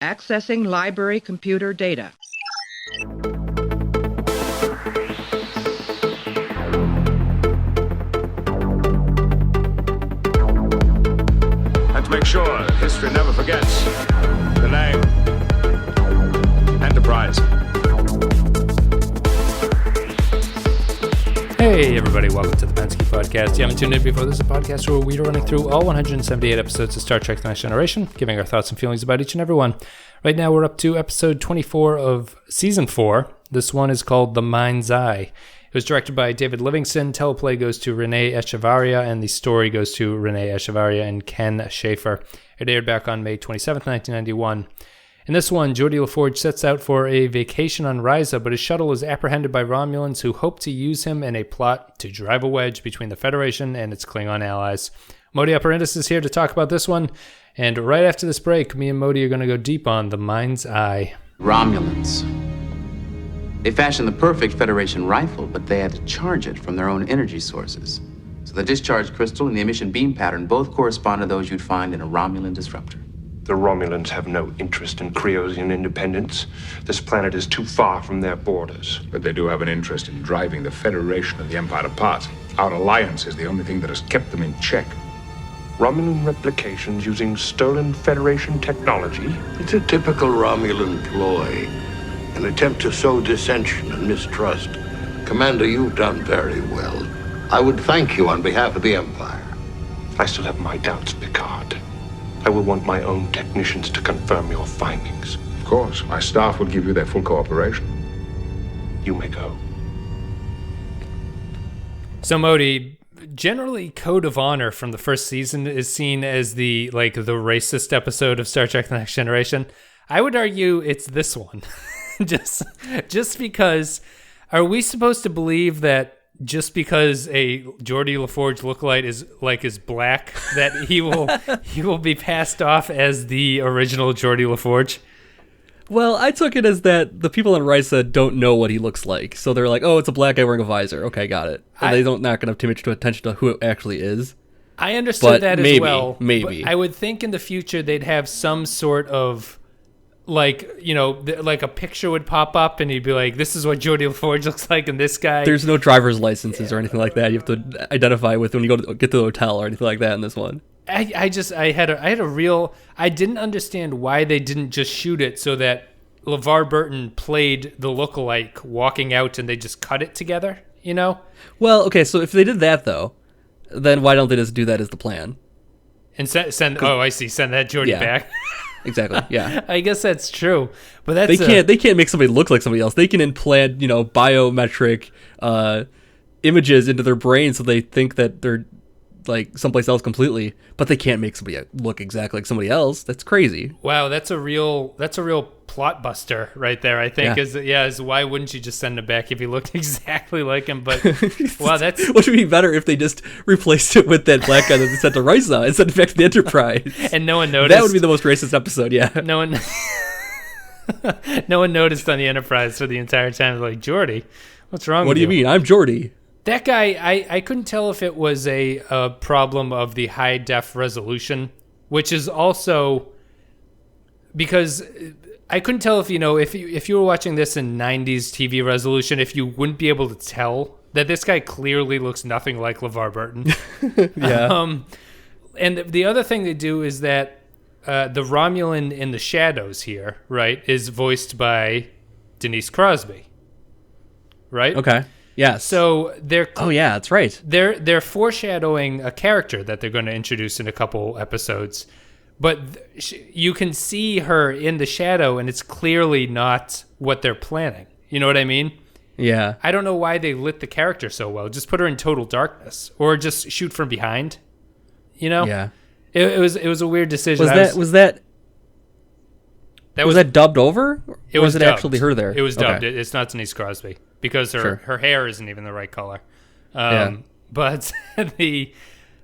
Accessing library computer data. And to make sure that history never forgets the name Enterprise. Hey everybody, welcome to the Pensky Podcast. You haven't tuned in before. This is a podcast where we are running through all 178 episodes of Star Trek The Next Generation, giving our thoughts and feelings about each and every one. Right now we're up to episode 24 of season 4. This one is called The Mind's Eye. It was directed by David Livingston. Teleplay goes to Renee Echevarria, and the story goes to Renee Echevarria and Ken Schaefer. It aired back on May 27th, 1991. In this one, Geordi LaForge sets out for a vacation on Risa, but his shuttle is apprehended by Romulans who hope to use him in a plot to drive a wedge between the Federation and its Klingon allies. Modi Operandus is here to talk about this one, and right after this break, me and Modi are going to go deep on The Mind's Eye. Romulans. They fashioned the perfect Federation rifle, but they had to charge it from their own energy sources. So the discharge crystal and the emission beam pattern both correspond to those you'd find in a Romulan disruptor. The Romulans have no interest in Creosian independence. This planet is too far from their borders. But they do have an interest in driving the Federation and the Empire apart. Our alliance is the only thing that has kept them in check. Romulan replications using stolen Federation technology? It's a typical Romulan ploy. An attempt to sow dissension and mistrust. Commander, you've done very well. I would thank you on behalf of the Empire. I still have my doubts, Picard. I will want my own technicians to confirm your findings. Of course, my staff will give you their full cooperation. You may go. So Modi, generally Code of Honor from the first season is seen as the racist episode of Star Trek The Next Generation. I would argue it's this one. just because, are we supposed to believe that just because a Geordi LaForge lookalike is black, that he will be passed off as the original Geordi LaForge? Well, I took it as that the people on Risa don't know what he looks like, so they're like, "Oh, it's a black guy wearing a visor." Okay, got it. And they don't not going to have too much attention to who it actually is. I understood that as well. Maybe I would think in the future they'd have some sort of like a picture would pop up and he'd be like, this is what Geordi LaForge looks like, and this guy. There's no driver's licenses or anything like that you have to identify with when you get to the hotel or anything like that in this one. I didn't understand why they didn't just shoot it so that LeVar Burton played the lookalike walking out and they just cut it together, Well, okay, so if they did that though, then why don't they just do that as the plan? And send that Geordi back. Exactly. Yeah. I guess that's true, but that's they can't make somebody look like somebody else. They can implant biometric images into their brain so they think that they're like someplace else completely, but they can't make somebody look exactly like somebody else. That's crazy. Wow, that's a real plot buster right there. I think is why wouldn't you just send him back if he looked exactly like him? But wow, that's what would be better if they just replaced it with that black guy that they sent to Risa and sent it back to the Enterprise, and no one noticed. That would be the most racist episode. Yeah, no one noticed on the Enterprise for the entire time. Like, Geordi, what's wrong? What do you mean? I'm Geordi. That guy, I couldn't tell if it was a problem of the high def resolution, which is also because I couldn't tell if if you were watching this in 90s TV resolution, if you wouldn't be able to tell that this guy clearly looks nothing like LeVar Burton. Yeah. And the other thing they do is that the Romulan in the shadows here, right, is voiced by Denise Crosby, right? Okay. Yeah. So they're that's right. They're foreshadowing a character that they're going to introduce in a couple episodes, but you can see her in the shadow, and it's clearly not what they're planning. You know what I mean? Yeah. I don't know why they lit the character so well. Just put her in total darkness, or just shoot from behind. Yeah. It was a weird decision. Was that dubbed over? It was it dubbed. Actually her there? It was dubbed. Okay. It's not Denise Crosby because her hair isn't even the right color. Yeah. But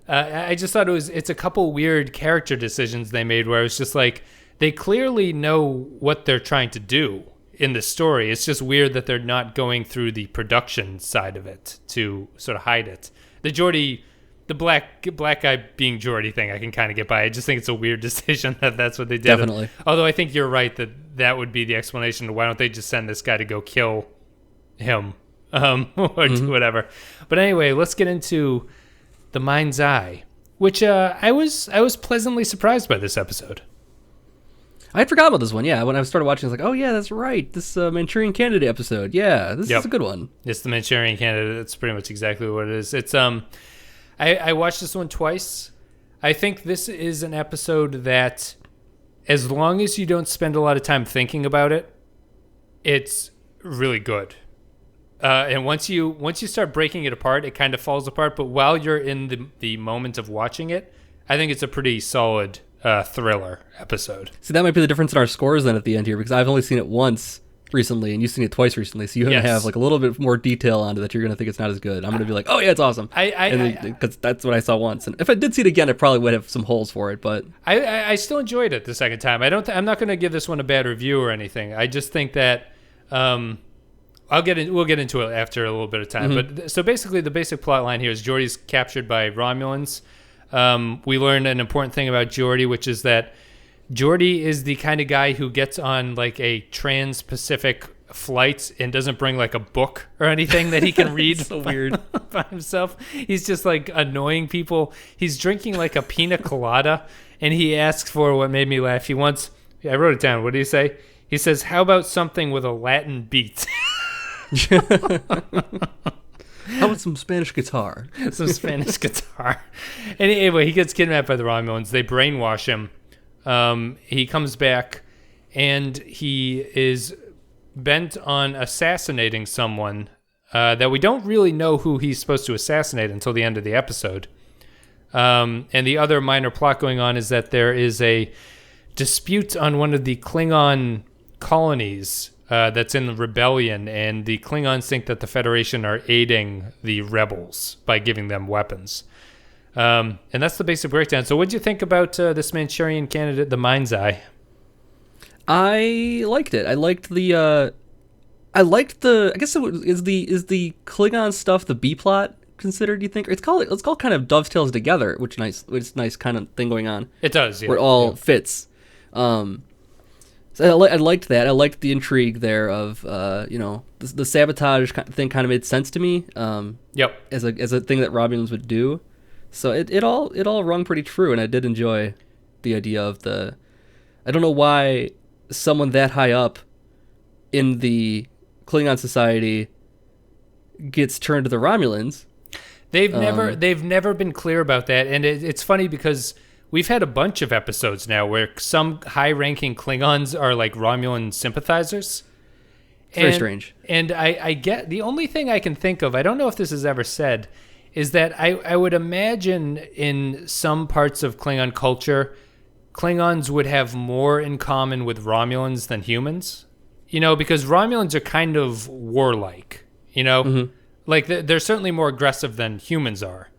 I just thought it's a couple weird character decisions they made where it's just like they clearly know what they're trying to do in the story. It's just weird that they're not going through the production side of it to sort of hide it. The the black guy being Geordi thing I can kind of get by. I just think it's a weird decision that's what they did. Definitely. Although I think you're right that would be the explanation to why don't they just send this guy to go kill him or do whatever. But anyway, let's get into The Mind's Eye, which I was pleasantly surprised by this episode. I had forgotten about this one. Yeah, when I started watching, I was like, "Oh yeah, that's right. This Manchurian Candidate episode. Yeah, this is a good one." It's the Manchurian Candidate. That's pretty much exactly what it is. It's I watched this one twice. I think this is an episode that, as long as you don't spend a lot of time thinking about it, it's really good. And once you start breaking it apart, it kind of falls apart. But while you're in the moment of watching it, I think it's a pretty solid thriller episode. See, that might be the difference in our scores then at the end here, because I've only seen it once recently and you've seen it twice recently, so you're going to have like a little bit more detail onto that. You're going to think it's not as good. I'm going to be like, oh yeah, it's awesome, because that's what I saw once, and if I did see it again, I probably would have some holes for it, but I still enjoyed it the second time. I'm not going to give this one a bad review or anything. I just think that we'll get into it after a little bit of time. But so basically the basic plot line here is Geordi's captured by Romulans. We learned an important thing about Geordi, which is that Geordi is the kind of guy who gets on like a trans-Pacific flight and doesn't bring like a book or anything that he can read so weird by himself. He's just like annoying people. He's drinking like a pina colada, and he asks for what made me laugh. He wants, I wrote it down. What did he say? He says, "How about something with a Latin beat?" How about some Spanish guitar? Some Spanish guitar. And anyway, he gets kidnapped by the Romulans. They brainwash him. He comes back, and he is bent on assassinating someone that we don't really know who he's supposed to assassinate until the end of the episode. And the other minor plot going on is that there is a dispute on one of the Klingon colonies that's in the rebellion, and the Klingons think that the Federation are aiding the rebels by giving them weapons. And that's the basic breakdown. So what did you think about this Manchurian Candidate, The Mind's Eye? I liked it. I liked the I guess is the Klingon stuff the B plot considered, you think? It's called kind of dovetails together, which is nice kind of thing going on. It does, yeah. Where it all fits. So I liked that. I liked the intrigue there of the sabotage thing kind of made sense to me. As a thing that Romulans would do. So it all rung pretty true, and I did enjoy the idea of I don't know why someone that high up in the Klingon society gets turned to the Romulans. They've never been clear about that, and it's funny because we've had a bunch of episodes now where some high-ranking Klingons are like Romulan sympathizers. Very strange. And I get, the only thing I can think of, I don't know if this is ever said, is that I would imagine in some parts of Klingon culture, Klingons would have more in common with Romulans than humans. Because Romulans are kind of warlike, Like they're certainly more aggressive than humans are.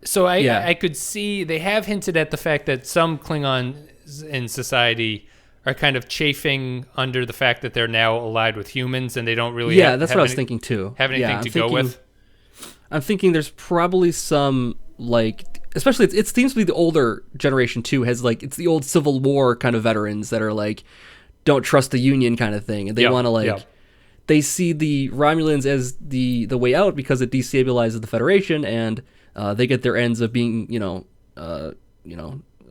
So I could see they have hinted at the fact that some Klingons in society are kind of chafing under the fact that they're now allied with humans and they don't really that's what I was thinking too. Have anything to go with? I'm thinking there's probably some, like, especially it seems to be the older generation too, has like, it's the old Civil War kind of veterans that are like, don't trust the Union kind of thing. And they want to they see the Romulans as the way out because it destabilizes the Federation, and they get their ends of being,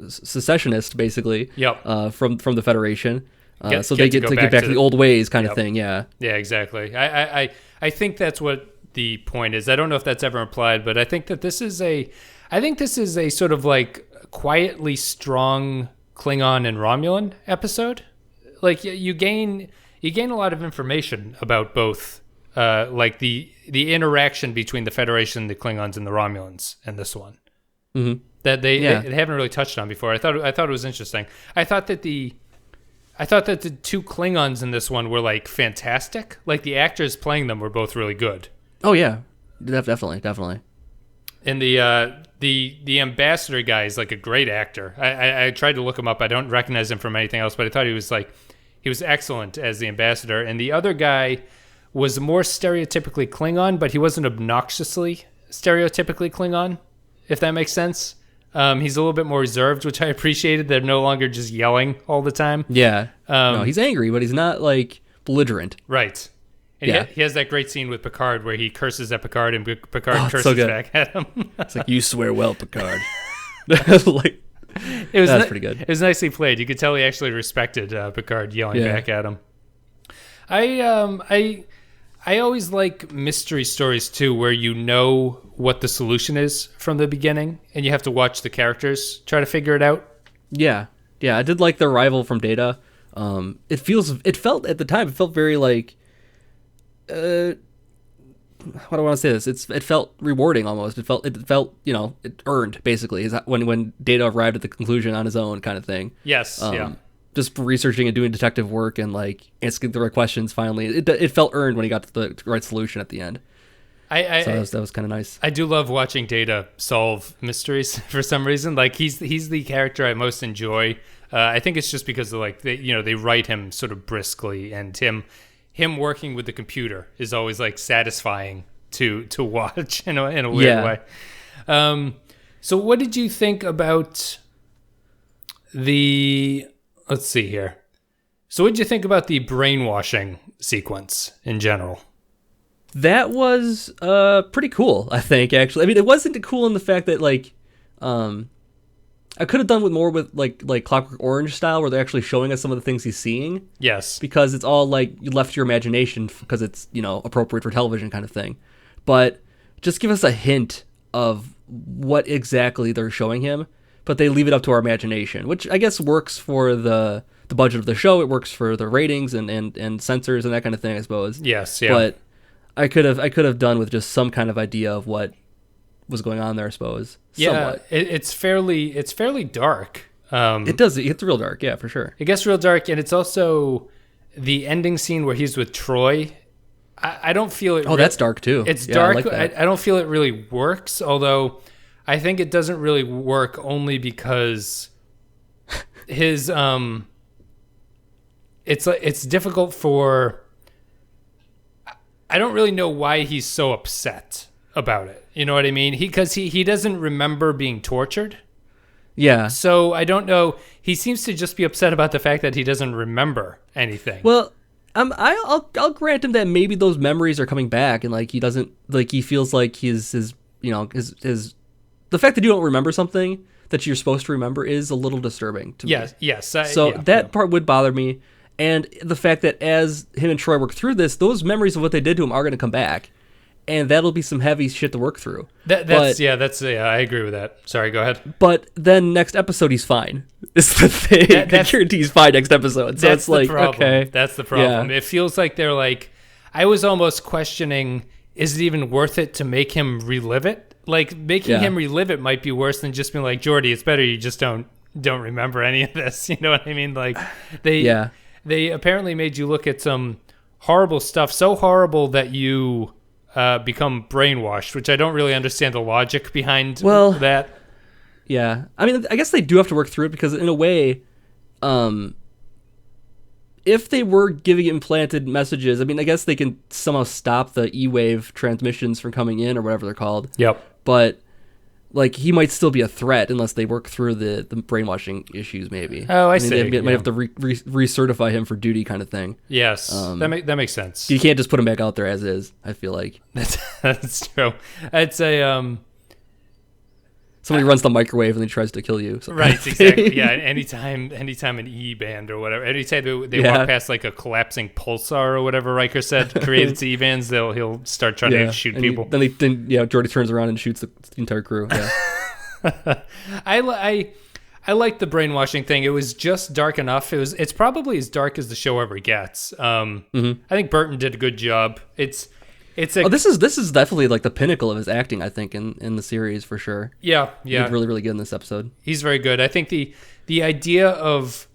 secessionist basically from the Federation. So they get to get back to the old ways kind of thing. Yeah. Yeah, exactly. I think that's what the point is. I don't know if that's ever implied, but I think that this is a sort of like quietly strong Klingon and Romulan episode. Like you gain a lot of information about both, like the interaction between the Federation, the Klingons, and the Romulans in this one. Mm-hmm. That they haven't really touched on before. I thought it was interesting. I thought that the two Klingons in this one were like fantastic. Like the actors playing them were both really good. Oh yeah, definitely. And the ambassador guy is like a great actor. I tried to look him up. I don't recognize him from anything else, but I thought he was excellent as the ambassador. And the other guy was more stereotypically Klingon, but he wasn't obnoxiously stereotypically Klingon. if that makes sense. He's a little bit more reserved, which I appreciated. They're no longer just yelling all the time. Yeah. No, he's angry, but he's not like belligerent. Right. And Yeah. he has that great scene with Picard where he curses at Picard and Picard curses so good. back at him. It's like, you swear well, Picard. Like, that's pretty good. It was nicely played. You could tell he actually respected Picard yelling back at him. I always like mystery stories too, where you know what the solution is from the beginning, and you have to watch the characters try to figure it out. Yeah. I did like the arrival from Data. It felt at the time, it felt very like, how do I want to say this? It felt rewarding almost. It felt, it earned basically, is when Data arrived at the conclusion on his own kind of thing. Yes. Yeah. Just researching and doing detective work and like asking the right questions. Finally, it felt earned when he got to the right solution at the end. So that was kind of nice. I do love watching Data solve mysteries for some reason. Like he's the character I most enjoy. I think it's just because of like they write him sort of briskly, and him working with the computer is always like satisfying to watch in a weird way. So what did you think about the? Let's see here. So what did you think about the brainwashing sequence in general? That was pretty cool, I think, actually. I mean, it wasn't cool in the fact that, like, I could have done with more with, like Clockwork Orange style, where they're actually showing us some of the things he's seeing. Yes. Because it's all, like, you left to your imagination because it's, appropriate for television kind of thing. But just give us a hint of what exactly they're showing him, but they leave it up to our imagination, which I guess works for the budget of the show. It works for the ratings and censors and that kind of thing, I suppose. Yes, yeah. But I could have done with just some kind of idea of what was going on there, I suppose. Yeah, it's fairly dark. It gets real dark, yeah, for sure. It gets real dark, and it's also the ending scene where he's with Troy. I don't feel it. Oh, that's dark too. It's yeah, dark. I, like that. I don't feel it really works, although I think it doesn't really work only because his it's difficult for. I don't really know why he's so upset about it. You know what I mean? Because he doesn't remember being tortured. Yeah. So I don't know. He seems to just be upset about the fact that he doesn't remember anything. Well, I'll grant him that maybe those memories are coming back, and like he doesn't, like he feels like his the fact that you don't remember something that you're supposed to remember is a little disturbing to me. Yes. Part would bother me. And the fact that as him and Troy work through this, those memories of what they did to him are going to come back. And that'll be some heavy shit to work through. I agree with that. Sorry, go ahead. But then next episode, he's fine. It's the thing. I guarantee he's fine next episode. So it's like, okay. That's the problem. Yeah. It feels like they're like, I was almost questioning, is it even worth it to make him relive it? Like, making him relive it might be worse than just being like, Geordi, it's better you just don't remember any of this. You know what I mean? Like, they apparently made you look at some horrible stuff, so horrible that you become brainwashed, which I don't really understand the logic behind that. Yeah. I mean, I guess they do have to work through it because in a way, if they were giving implanted messages, I mean, I guess they can somehow stop the E-wave transmissions from coming in or whatever they're called. Yep. But like he might still be a threat unless they work through the brainwashing issues, maybe. Oh, I see. They might have to recertify him for duty, kind of thing. Yes, that makes sense. You can't just put him back out there as is. I feel like that's true. I'd say somebody runs the microwave and then tries to kill you. Right, exactly. Yeah, anytime an E-band or whatever, anytime they walk past like a collapsing pulsar or whatever Riker said created to E-bands, he'll start trying to shoot people. Then Geordi turns around and shoots the entire crew. Yeah. I like the brainwashing thing. It was just dark enough. It's probably as dark as the show ever gets. I think Burton did a good job. This is definitely like the pinnacle of his acting, I think, in the series for sure. Yeah. He's really, really good in this episode. He's very good. I think the idea of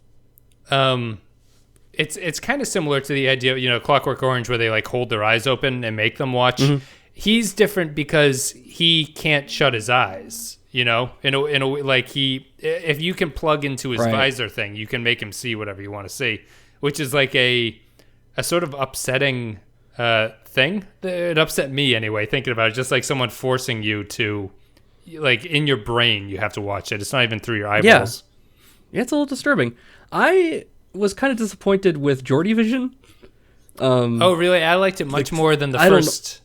it's kind of similar to the idea of, Clockwork Orange, where they like hold their eyes open and make them watch. Mm-hmm. He's different because he can't shut his eyes. In a way, like if you can plug into his visor thing, you can make him see whatever you want to see, which is like a sort of upsetting thing. It upset me anyway, thinking about it, just like someone forcing you to, like in your brain you have to watch it. It's not even through your eyeballs. Yeah, it's a little disturbing. I was kind of disappointed with Geordi Vision. Oh, really? I liked it much more than the first.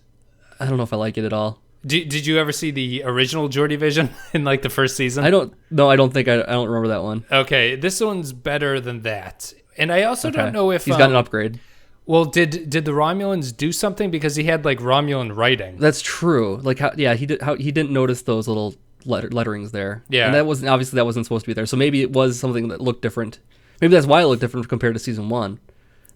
I don't know if I like it at all. Did you ever see the original Geordi Vision in like the first season? I don't remember that one. Okay, this one's better than that. And I also don't know if he's got an upgrade. Well, did the Romulans do something because he had like Romulan writing? That's true. Like he didn't notice those little letterings there. Yeah, and that wasn't supposed to be there. So maybe it was something that looked different. Maybe that's why it looked different compared to season 1.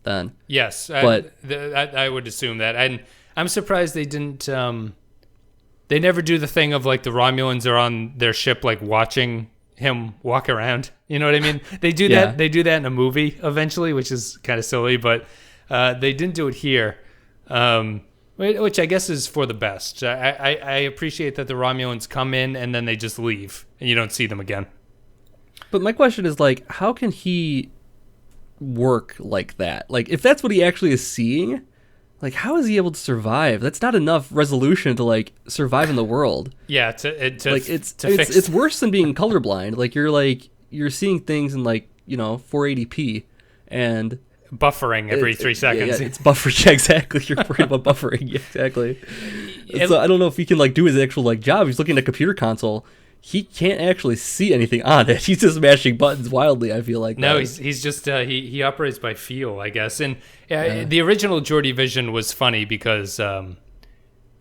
Then yes, but I would assume that. And I'm surprised they didn't. They never do the thing of like the Romulans are on their ship like watching him walk around. You know what I mean? They do that. They do that in a movie eventually, which is kind of silly, but they didn't do it here, which I guess is for the best. I appreciate that the Romulans come in and then they just leave and you don't see them again. But my question is like, how can he work like that? Like, if that's what he actually is seeing, like, how is he able to survive? That's not enough resolution to like survive in the world. Yeah, it's worse than being colorblind. Like you're seeing things in like 480p and buffering every 3 seconds. Yeah, it's buffering. Yeah, exactly. You're worried about buffering. Yeah, exactly. So I don't know if he can like do his actual like job. He's looking at a computer console. He can't actually see anything on it. He's just mashing buttons wildly, I feel like. No, he's just he operates by feel, I guess. And the original Geordi Vision was funny because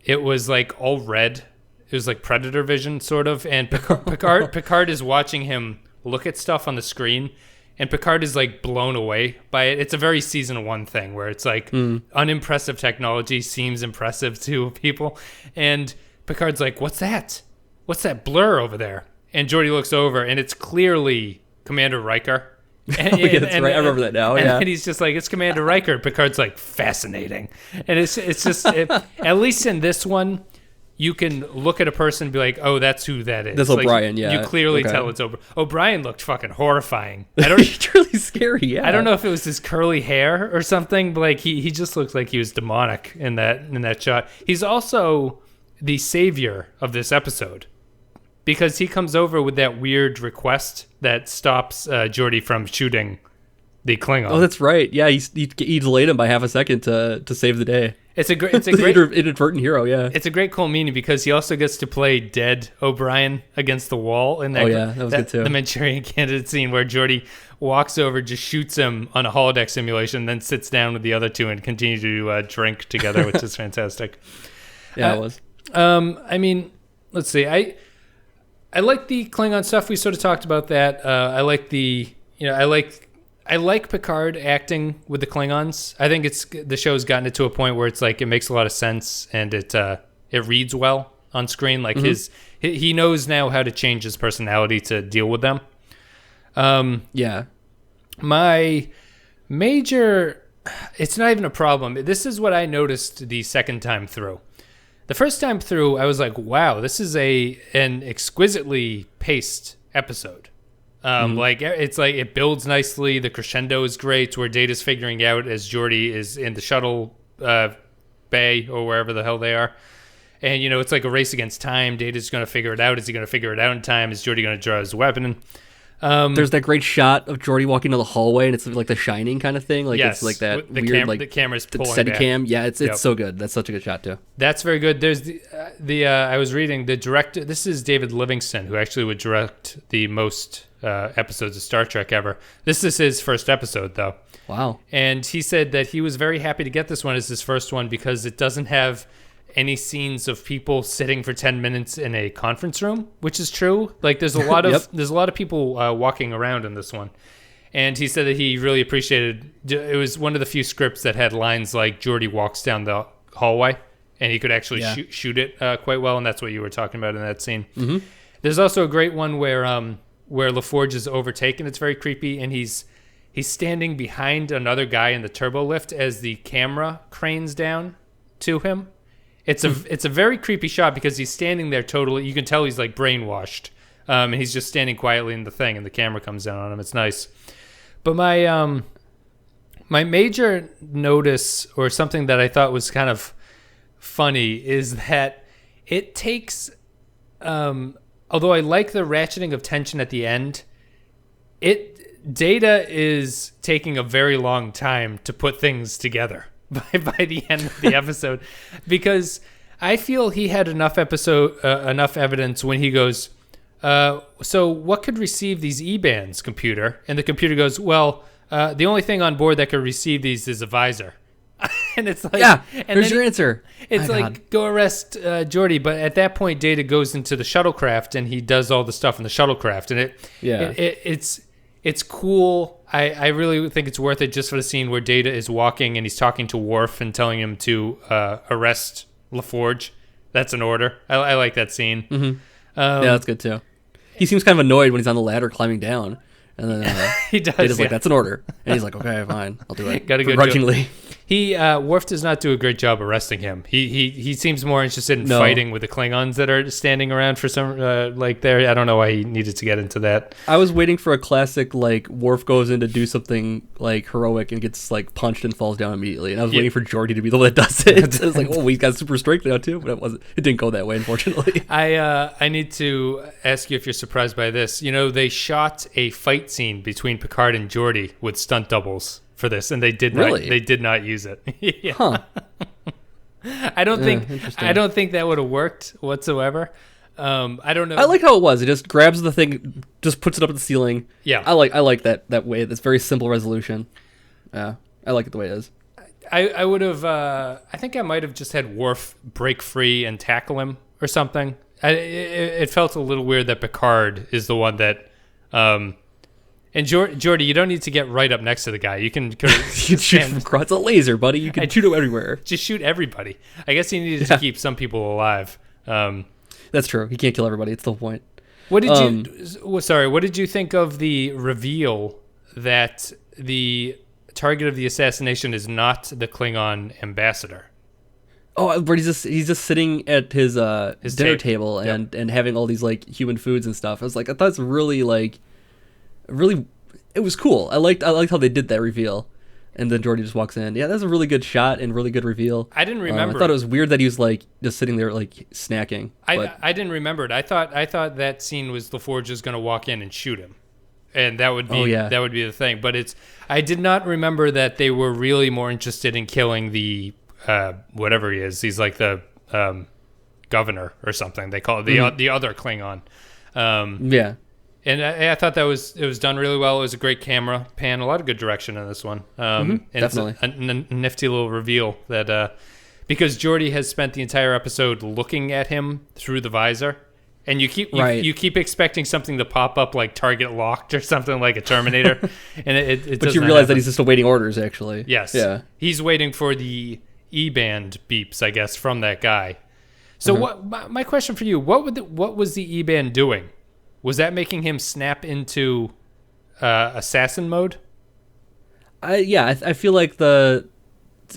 it was like all red. It was like Predator vision sort of, and Picard is watching him look at stuff on the screen, and Picard is like blown away by it. It's a very season 1 thing where it's like unimpressive technology seems impressive to people, and Picard's like, "What's that? What's that blur over there?" And Geordi looks over, and it's clearly Commander Riker. And, that's right. I remember that now. And he's just like, "It's Commander Riker." Picard's like, "Fascinating." And it's just at least in this one, you can look at a person and be like, "Oh, that's who that is." That's like, O'Brien. Yeah, you clearly tell it's O'Brien. Looked fucking horrifying. He's really scary. Yeah, I don't know if it was his curly hair or something, but like he just looks like he was demonic in that shot. He's also the savior of this episode, because he comes over with that weird request that stops Geordi from shooting the Klingon. Oh, that's right. Yeah, he delayed him by half a second to save the day. It's a great inadvertent hero. Yeah, it's a great cool meaning because he also gets to play dead O'Brien against the wall in that. Oh yeah, that was good too. The Manchurian Candidate scene where Geordi walks over, just shoots him on a holodeck simulation, then sits down with the other two and continue to drink together, which is fantastic. Yeah, it was. I mean, let's see. I like the Klingon stuff. We sort of talked about that. I like I like Picard acting with the Klingons. I think the show's gotten it to a point where it's like it makes a lot of sense and it reads well on screen. Like he knows now how to change his personality to deal with them. Yeah. My major, it's not even a problem. This is what I noticed the second time through. The first time through, I was like, wow, this is an exquisitely paced episode. Like it's like it builds nicely. The crescendo is great where Data's figuring out as Geordi is in the shuttle bay or wherever the hell they are. And, it's like a race against time. Data's going to figure it out. Is he going to figure it out in time? Is Geordi going to draw his weapon? There's that great shot of Geordi walking to the hallway, and it's like The Shining kind of thing. Like yes, it's like that weird, the camera's pulling steady back. cam. Yeah, it's so good. That's such a good shot too. That's very good. There's the I was reading the director. This is David Livingston, who actually would direct the most episodes of Star Trek ever. This is his first episode, though. Wow. And he said that he was very happy to get this one as his first one because it doesn't have any scenes of people sitting for 10 minutes in a conference room, which is true. Like there's a lot of there's a lot of people walking around in this one. And he said that he really appreciated it. Was one of the few scripts that had lines like Geordi walks down the hallway and he could actually shoot it quite well, and that's what you were talking about in that scene. Mm-hmm. There's also a great one where LaForge is overtaken. It's very creepy, and he's standing behind another guy in the turbo lift as the camera cranes down to him. It's a very creepy shot because he's standing there totally. You can tell he's like brainwashed, and he's just standing quietly in the thing, and the camera comes down on him. It's nice. But my major notice, or something that I thought was kind of funny, is that it takes although I like the ratcheting of tension at the end, Data is taking a very long time to put things together by the end of the episode, because I feel he had enough evidence when he goes, so what could receive these E-bands, computer? And the computer goes, well, the only thing on board that could receive these is a visor. And it's like, yeah, and there's your answer. It's My like, God. go arrest Geordi. But at that point, Data goes into the shuttlecraft and he does all the stuff in the shuttlecraft. And it's cool. I really think it's worth it just for the scene where Data is walking and he's talking to Worf and telling him to arrest LaForge. That's an order. I like that scene. Mm-hmm. Yeah, that's good too. He seems kind of annoyed when he's on the ladder climbing down. And then he does. Data's like, that's an order. And he's like, okay, fine, I'll do it. Gotta go begrudgingly. Worf does not do a great job arresting him. He seems more interested in fighting with the Klingons that are standing around for some there. I don't know why he needed to get into that. I was waiting for a classic like Worf goes in to do something like heroic and gets like punched and falls down immediately. And I was waiting for Geordi to be the one that does it. I was like, oh, he's got super strength now too, but it didn't go that way, unfortunately. I need to ask you if you're surprised by this. You know, they shot a fight scene between Picard and Geordi with stunt doubles for this, and they did not use it. Yeah. Huh. I don't think that would have worked whatsoever. I don't know. I like how it was. It just grabs the thing, just puts it up at the ceiling. Yeah. I like that way. That's very simple resolution. Yeah. I like it the way it is. I would have I think I might have just had Worf break free and tackle him or something. It felt a little weird that Picard is the one that and Geordi, you don't need to get right up next to the guy. You can you can shoot from across. It's a laser, buddy. You can shoot him everywhere. Just shoot everybody. I guess he needed to keep some people alive. That's true. He can't kill everybody. It's the whole point. What did you think of the reveal that the target of the assassination is not the Klingon ambassador? Oh, but he's just sitting at his dinner table and having all these like human foods and stuff. I thought it's really, it was cool. I liked how they did that reveal, and then Geordi just walks in. Yeah, that's a really good shot and really good reveal. I didn't remember. I thought it was weird that he was like just sitting there like snacking. I didn't remember it. I thought that scene was LaForge is going to walk in and shoot him, and that would be the thing. But I did not remember that they were really more interested in killing the whatever he is. He's like the governor or something. They call it the other Klingon. Yeah. And I thought it was done really well. It was a great camera pan, a lot of good direction in this one. And definitely. It's a nifty little reveal that because Geordi has spent the entire episode looking at him through the visor, and you keep expecting something to pop up like target locked or something like a Terminator, and it but you realize that he's just awaiting orders actually. Yes. Yeah. He's waiting for the E-band beeps, I guess, from that guy. So my question for you, what was the E-band doing? Was that making him snap into assassin mode? I feel like it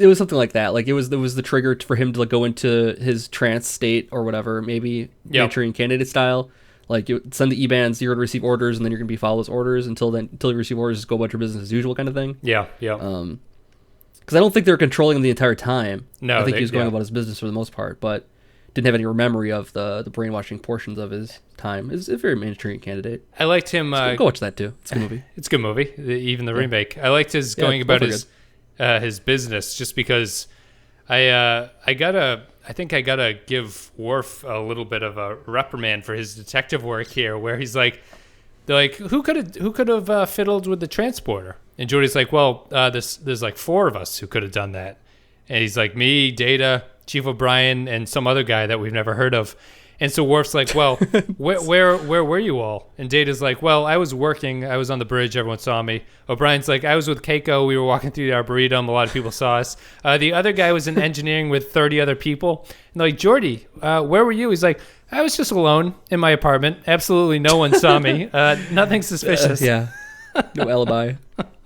was something like that. Like it was the trigger for him to go into his trance state or whatever, maybe Manchurian Candidate style. Like you send the E-bands, you're going to receive orders, and then you're going to be follow those orders until you receive orders, just go about your business as usual kind of thing. Yeah. Because I don't think they were controlling him the entire time. No, I think he was going about his business for the most part, but didn't have any memory of the brainwashing portions of his time. It's a very Manchurian Candidate. I liked him. Go watch that too. It's a good movie. It's a good movie, even the remake. I liked his going about his business, just because I think I gotta give Worf a little bit of a reprimand for his detective work here, where he's like, they're like, who could have fiddled with the transporter? And Geordi's like, well, there's like 4 of us who could have done that, and he's like, me, Data, Chief O'Brien, and some other guy that we've never heard of. And so Worf's like, well, where were you all? And Data's like, well, I was working. I was on the bridge. Everyone saw me. O'Brien's like, I was with Keiko. We were walking through the Arboretum. A lot of people saw us. The other guy was in engineering with 30 other people. And like, Geordi, where were you? He's like, I was just alone in my apartment. Absolutely no one saw me. Nothing suspicious. Yeah. No alibi.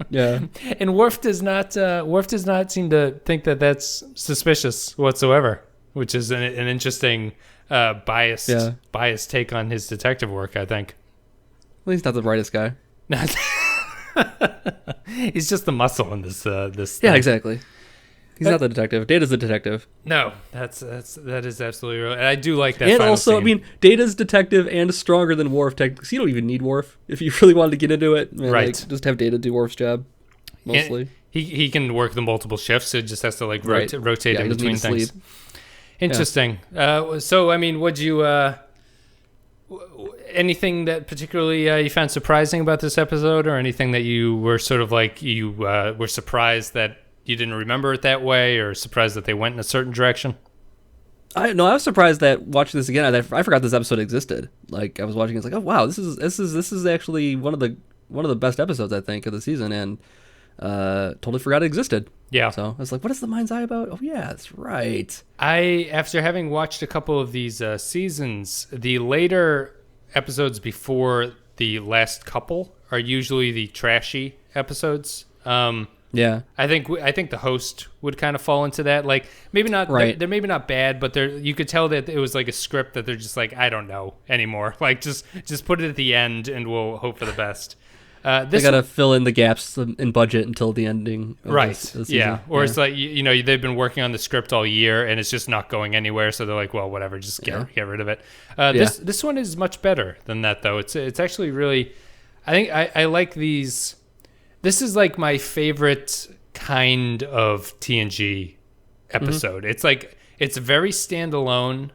Yeah. And Worf does not seem to think that that's suspicious whatsoever, which is an interesting biased take on his detective work, I think. Well, he's not the brightest guy. He's just the muscle in this Yeah, exactly. He's not the detective. Data's the detective. No, that is absolutely real. And I do like that. And final also, scene. I mean, Data's detective and stronger than Worf technically. So you don't even need Worf if you really wanted to get into it. Man, Right. Like, just have Data do Worf's job, mostly. And he can work the multiple shifts. So it just has to like Right. rotate Yeah, in he doesn't between need to things. sleep. Interesting. So I mean, would you anything that particularly you found surprising about this episode, or anything that you were sort of like you were surprised that you didn't remember it that way, or surprised that they went in a certain direction? I was surprised that watching this again, I forgot this episode existed. Like I was watching, it's like, oh wow, this is actually one of the best episodes I think of the season, and totally forgot it existed. Yeah. So I was like, what is the Mind's Eye about? Oh yeah, that's right. After having watched a couple of these seasons, the later episodes before the last couple are usually the trashy episodes. Yeah. I think the host would kind of fall into that. Like maybe not, Right. they're maybe not bad, but you could tell that it was like a script that they're just like, I don't know anymore. Like just put it at the end and we'll hope for the best. They gotta fill in the gaps in budget until the ending. Of Right. this season. Yeah. Or it's like you know they've been working on the script all year and it's just not going anywhere, so they're like, well, whatever, just get rid of it. This one is much better than that though. It's actually really, I think I like these. This is like my favorite kind of TNG episode. It's like it's very standalone,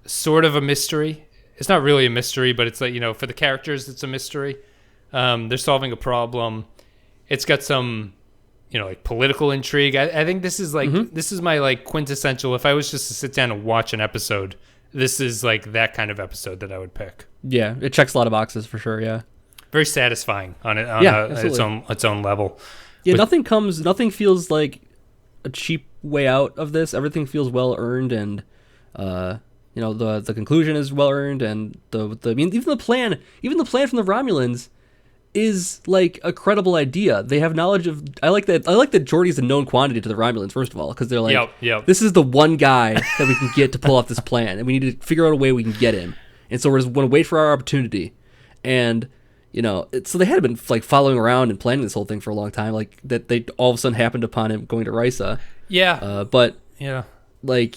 sort of a mystery. It's not really a mystery, but it's like, you know, for the characters, it's a mystery. They're solving a problem. It's got some, you know, like political intrigue. I think this is like, this is my like quintessential, if I was just to sit down and watch an episode, this is like that kind of episode that I would pick. Yeah, it checks a lot of boxes for sure. Yeah. Very satisfying on its own level. Yeah, nothing feels like a cheap way out of this. Everything feels well earned, and you know, the conclusion is well earned, and I mean, even the plan from the Romulans is like a credible idea. They have knowledge of. I like that Geordi's a known quantity to the Romulans, first of all, because they're like, Yep. This is the one guy that we can get to pull off this plan, and we need to figure out a way we can get him. And so we're just going to wait for our opportunity, and. You know, so they had been like following around and planning this whole thing for a long time, like that they all of a sudden happened upon him going to Risa. Yeah. But yeah, like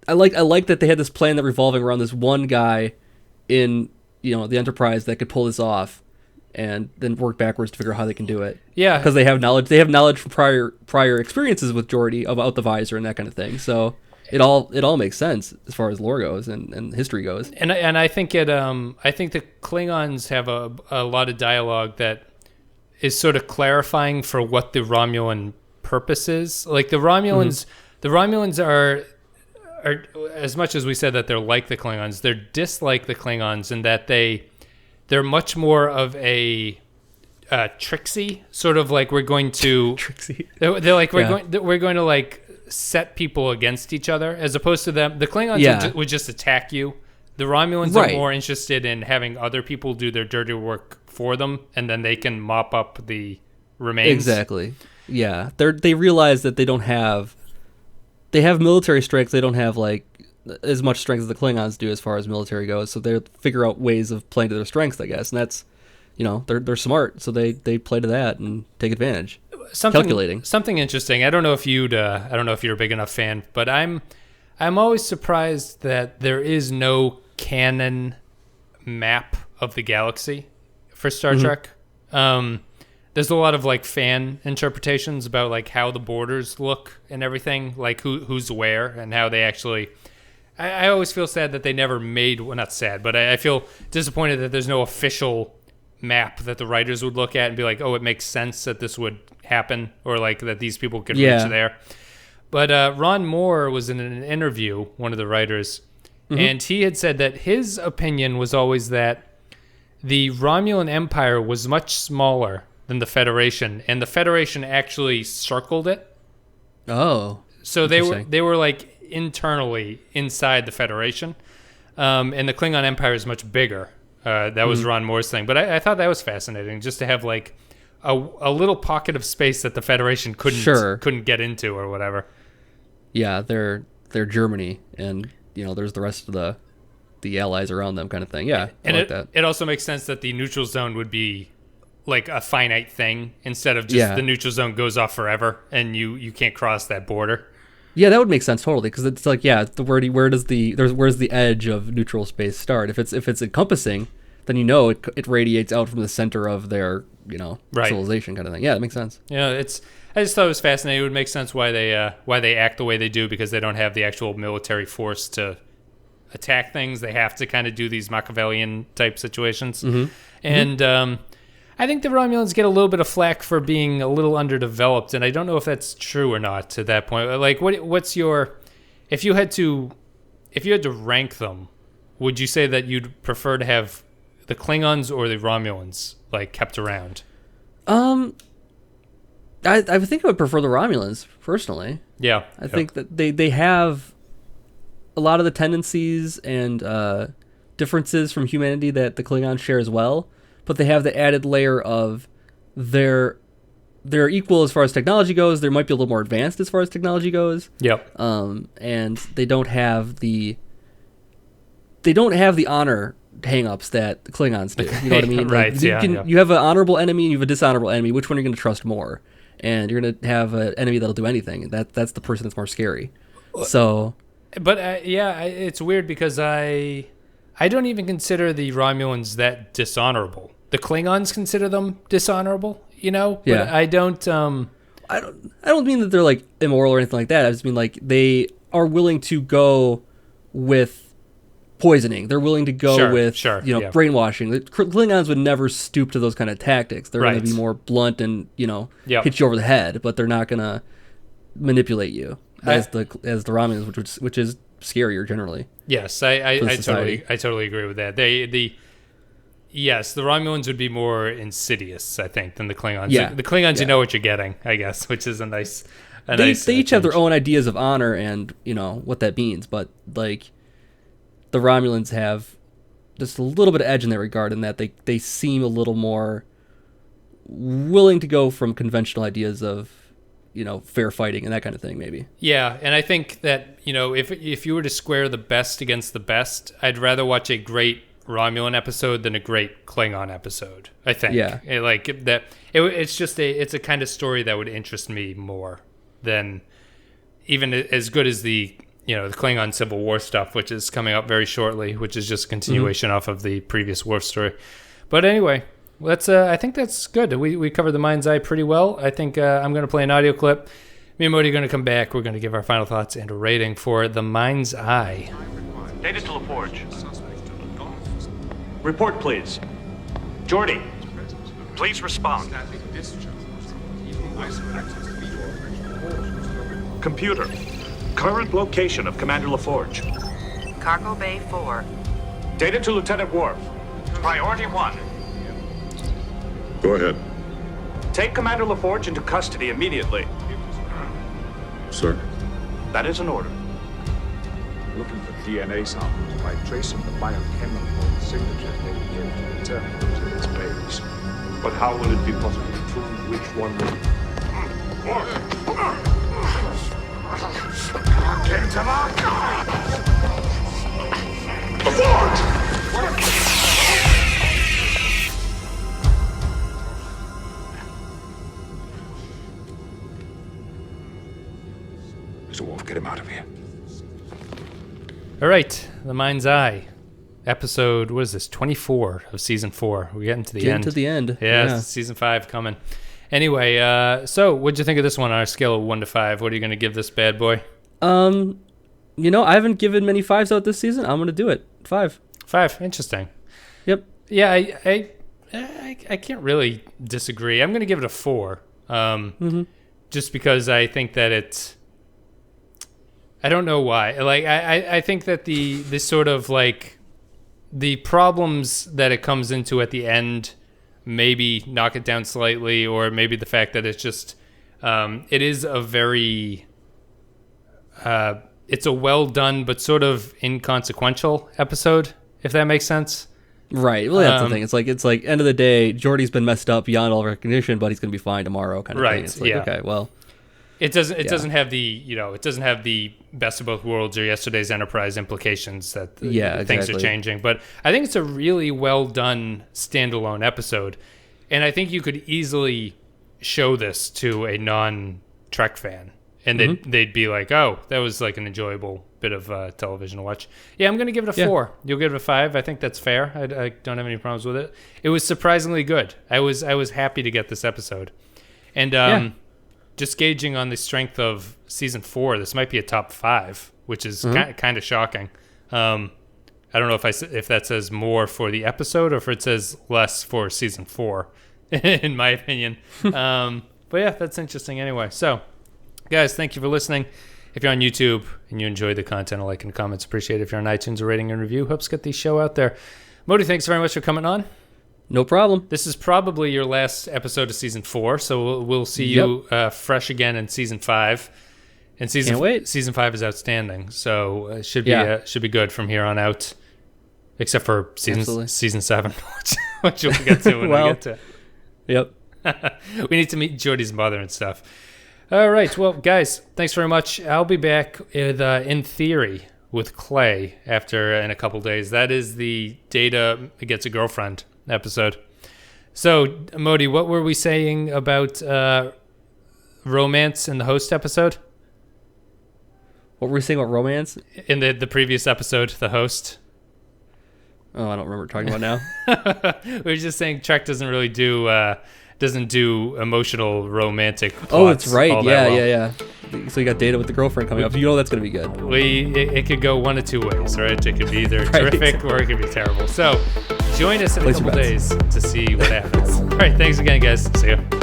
I like that they had this plan that revolving around this one guy in, you know, the Enterprise that could pull this off, and then work backwards to figure out how they can do it. Yeah, because they have knowledge. They have knowledge from prior experiences with Geordi about the visor and that kind of thing. So it all makes sense as far as lore goes and history goes. And I think I think the Klingons have a lot of dialogue that is sort of clarifying for what the Romulan purpose is. Like the Romulans are as much as we said that they're like the Klingons, they're dislike the Klingons in that they're much more of a tricksy sort of like we're going to Tricksy. They're like we're going to like set people against each other, as opposed to them. The Klingons would just attack you. The Romulans are more interested in having other people do their dirty work for them, and then they can mop up the remains. Exactly. Yeah, they realize that they have military strength. They don't have like as much strength as the Klingons do as far as military goes. So they figure out ways of playing to their strengths, I guess, and that's, you know, they're smart, so they play to that and take advantage. Calculating. Something interesting. I don't know if you're a big enough fan, but I'm always surprised that there is no canon map of the galaxy for Star Trek. There's a lot of like fan interpretations about like how the borders look and everything, like who's where and how they actually. I always feel sad that they never made. Well, not sad, but I feel disappointed that there's no official map that the writers would look at and be like, oh, it makes sense that this would happen, or like that these people could reach there. But Ron Moore was in an interview, one of the writers, and he had said that his opinion was always that the Romulan Empire was much smaller than the Federation, and the Federation actually circled it. Oh, so they were like internally inside the Federation, and the Klingon Empire is much bigger. That was Ron Moore's thing, but I thought that was fascinating, just to have like a little pocket of space that the Federation couldn't get into or whatever. Yeah, they're Germany, and you know there's the rest of the allies around them, kind of thing. Yeah, and I like that. It also makes sense that the neutral zone would be like a finite thing instead of just the neutral zone goes off forever and you can't cross that border. Yeah, that would make sense totally, because it's like, where's the edge of neutral space start? If it's encompassing, then it radiates out from the center of their civilization kind of thing. Yeah, that makes sense. Yeah, I just thought it was fascinating. It would make sense why they act the way they do, because they don't have the actual military force to attack things. They have to kind of do these Machiavellian type situations. And I think the Romulans get a little bit of flack for being a little underdeveloped, and I don't know if that's true or not to that point. Like, what's your, if you had to rank them, would you say that you'd prefer to have the Klingons or the Romulans like kept around? I think I would prefer the Romulans personally. Yeah, I think that they have a lot of the tendencies and differences from humanity that the Klingons share as well, but they have the added layer of they're equal as far as technology goes. They might be a little more advanced as far as technology goes. Yep. And they don't have the honor hang-ups that the Klingons do. You know what I mean? Right. Like, you have an honorable enemy and you have a dishonorable enemy. Which one are you going to trust more? And you're going to have an enemy that'll do anything. And that's the person that's more scary. So, but it's weird because I don't even consider the Romulans that dishonorable. The Klingons consider them dishonorable, But yeah. I don't. I don't mean that they're like immoral or anything like that. I just mean like they are willing to go with poisoning. They're willing to go with brainwashing. The Klingons would never stoop to those kind of tactics. They're going to be more blunt and hit you over the head, but they're not going to manipulate you as the Romulans, which is scarier generally. Yes, I totally agree with that. Yes, the Romulans would be more insidious, I think, than the Klingons. Yeah. The Klingons, you know what you're getting, I guess, which is a nice. They each have their own ideas of honor and what that means, but like the Romulans have just a little bit of edge in that regard, in that they seem a little more willing to go from conventional ideas of fair fighting and that kind of thing, maybe. Yeah, and I think that if you were to square the best against the best, I'd rather watch a great Romulan episode than a great Klingon episode, I think. Yeah. It's a kind of story that would interest me more than even as good as the Klingon Civil War stuff, which is coming up very shortly, which is just a continuation off of the previous Worf story. But anyway, I think that's good. We covered the Mind's Eye pretty well. I think I'm going to play an audio clip. Me and Modi are going to come back. We're going to give our final thoughts and a rating for the Mind's Eye. Data to LaForge. Report, please. Geordi, please respond. Computer, current location of Commander LaForge. Cargo Bay 4. Data to Lieutenant Worf. Priority 1. Go ahead. Take Commander LaForge into custody immediately. Sir. That is an order. Looking for DNA samples by tracing the biochemical signatures they give to the terminals in its base. But how will it be possible to prove which one will... Get to the fort! Mr. Wolf, get him out of here. All right, The Mind's Eye, episode, what is this, 24 of season 4. We're getting to the end. Getting to the end. Yeah, season 5 coming. Anyway, so what'd you think of this one on our scale of 1 to 5? What are you going to give this bad boy? I haven't given many 5s out this season. I'm going to do it. 5. 5, interesting. Yep. Yeah, I can't really disagree. I'm going to give it a 4. Just because I think that it's... I don't know why. Like, I think that the sort of like the problems that it comes into at the end maybe knock it down slightly, or maybe the fact that it's just it is a very it's a well done but sort of inconsequential episode, if that makes sense. Right. Well, that's the thing. It's like end of the day, Geordi's been messed up beyond all recognition, but he's going to be fine tomorrow, kind of thing. It's like, okay, well. It doesn't have the best of both worlds or yesterday's Enterprise implications that things are changing. But I think it's a really well done standalone episode. And I think you could easily show this to a non-Trek fan, and they'd be like, "Oh, that was like an enjoyable bit of television to watch." Yeah, I'm gonna give it a 4. You'll give it a 5. I think that's fair. I don't have any problems with it. It was surprisingly good. I was happy to get this episode, and just gauging on the strength of season 4, this might be a top 5, which is kind of shocking. I don't know if that says more for the episode or if it says less for season 4, in my opinion. But yeah, that's interesting anyway. So, guys, thank you for listening. If you're on YouTube and you enjoyed the content, a like and comments appreciate it. If you're on iTunes, a rating and review helps get the show out there. Modi, thanks very much for coming on. No problem. This is probably your last episode of season 4, so we'll see you fresh again in season 5. And season 5 is outstanding, so it should be good from here on out, except for season 7, which we'll get to when we get to. Yep. We need to meet Geordi's mother and stuff. All right, well, guys, thanks very much. I'll be back with, in theory, with Clay in a couple days. That is the Data Gets a Girlfriend episode. So, Modi, what were we saying about romance in the host episode? What were we saying about romance? In the previous episode, the host. Oh, I don't remember what we're talking about now. We were just saying Trek doesn't really do emotional romantic plots. Oh, that's right. Yeah, well. yeah. So you got Data with the girlfriend coming up. You know that's going to be good. It could go one of two ways, right? It could be either terrific or it could be terrible. So join us in a couple days to see what happens. All right, thanks again, guys. See you.